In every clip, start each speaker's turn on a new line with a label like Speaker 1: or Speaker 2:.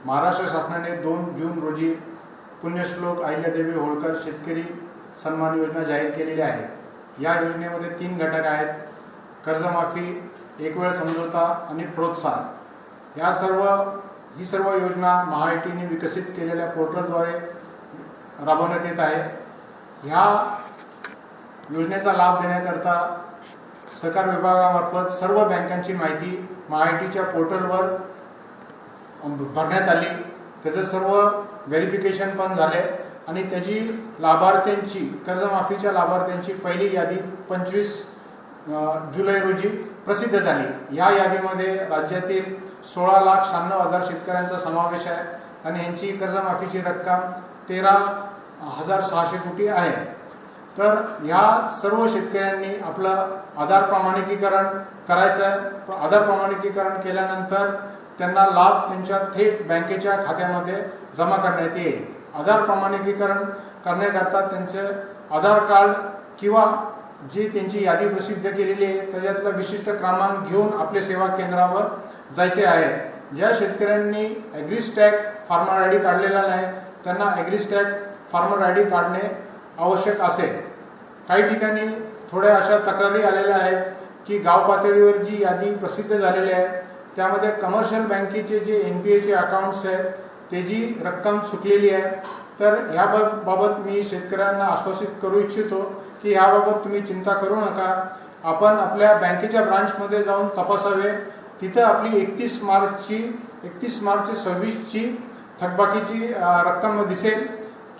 Speaker 1: महाराष्ट्र शासनाने 2 जून रोजी पुण्यश्लोक अहिल्यादेवी होळकर शेतकरी सन्मान योजना जाहीर केलेली आहे। या योजनेमध्ये 3 घटक आहेत: कर्जमाफी, एक वेळ समझोता आणि प्रोत्साहन। ही सर्व योजना महाआयटीने विकसित केलेल्या पोर्टलद्वारे राबवण्यात येत आहे। ह्या योजनेचा लाभ देण्याकरता सहकार विभागामार्फत सर्व बँकांची माहिती महाआयटीच्या पोर्टलवर भरण्यात आली। त्याचं सर्व व्हेरिफिकेशन पण झाले आणि त्याची लाभार्थ्यांची कर्जमाफीच्या लाभार्थ्यांची पहिली यादी 25 जुलै रोजी प्रसिद्ध झाली। या यादीमध्ये राज्यातील 16,96,000 शेतकऱ्यांचा समावेश आहे आणि यांची कर्जमाफीची रक्कम 13,600 कोटी आहे। तर ह्या सर्व शेतकऱ्यांनी आपलं आधार प्रमाणिकीकरण करायचं आहे। आधार प्रमाणिकीकरण केल्यानंतर त्यांना लाभ त्यांच्या थेट बँकेच्या खात्यामध्ये जमा करण्यात येईल। आधार प्रमाणिकीकरण करण्याकरता त्यांचे आधार कार्ड किंवा जी त्यांची यादी प्रसिद्ध केलेली आहे त्याच्यातला विशिष्ट क्रमांक घेऊन आपल्या सेवा केंद्रावर जायचे आहे। ज्या शेतकऱ्यांनी ॲग्रीस्टॅग फार्मर आय डी काढलेला नाही त्यांना ॲग्रीस्टॅग फार्मर आय डी काढणे आवश्यक असेल। काही ठिकाणी थोड्या अशा तक्रारी आलेल्या आहेत की गाव पातळीवर जी यादी प्रसिद्ध झालेली आहे त्यामध्ये कमर्शियल बँकेचे जे NPAचे अकाउंट्स आहेत त्याची रक्कम चुकलेली आहे। तर ह्याबाबत मी शेतकऱ्यांना आश्वासित करू इच्छितो की ह्याबाबत तुम्ही चिंता करू नका। आपण आपल्या बँकेच्या ब्रांचमध्ये जाऊन तपासावे। तिथं आपली 31 मार्च 26ची थकबाकीची रक्कम दिसेल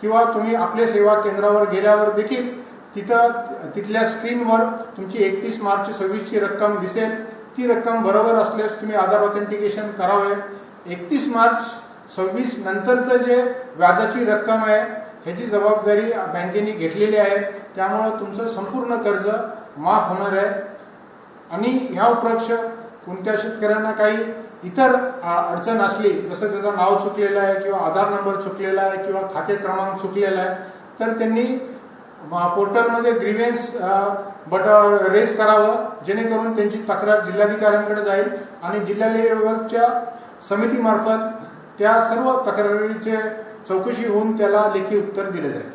Speaker 1: किंवा तुम्ही आपल्या सेवा केंद्रावर गेल्यावर देखील तिथल्या स्क्रीनवर तुमची 31 मार्च 26ची रक्कम दिसेल। ती रक्कम बरोबर असल्यास तुम्ही आधार ऑथेंटिकेशन करावे। 31 मार्च 26 नंतरचं जे व्याजाची रक्कम आहे ह्याची जबाबदारी बँकेने घेतलेली आहे, त्यामुळे तुमचं संपूर्ण कर्ज माफ होणार आहे। आणि ह्या उपरक्ष कोणत्या शेतकऱ्यांना काही इतर अडचण असली, जसं त्याचं नाव चुकलेलं आहे किंवा आधार नंबर चुकलेला आहे किंवा खाते क्रमांक चुकलेला आहे, तर त्यांनी पोर्टलमध्ये ग्रीव्हन्स रेज करावं, जेणेकरून त्यांची तक्रार जिल्हाधिकाऱ्यांकडे जाईल आणि जिल्हा लेवलच्या समितीमार्फत त्या सर्व तक्रारीचे चौकशी होऊन त्याला लेखी उत्तर दिले जाईल।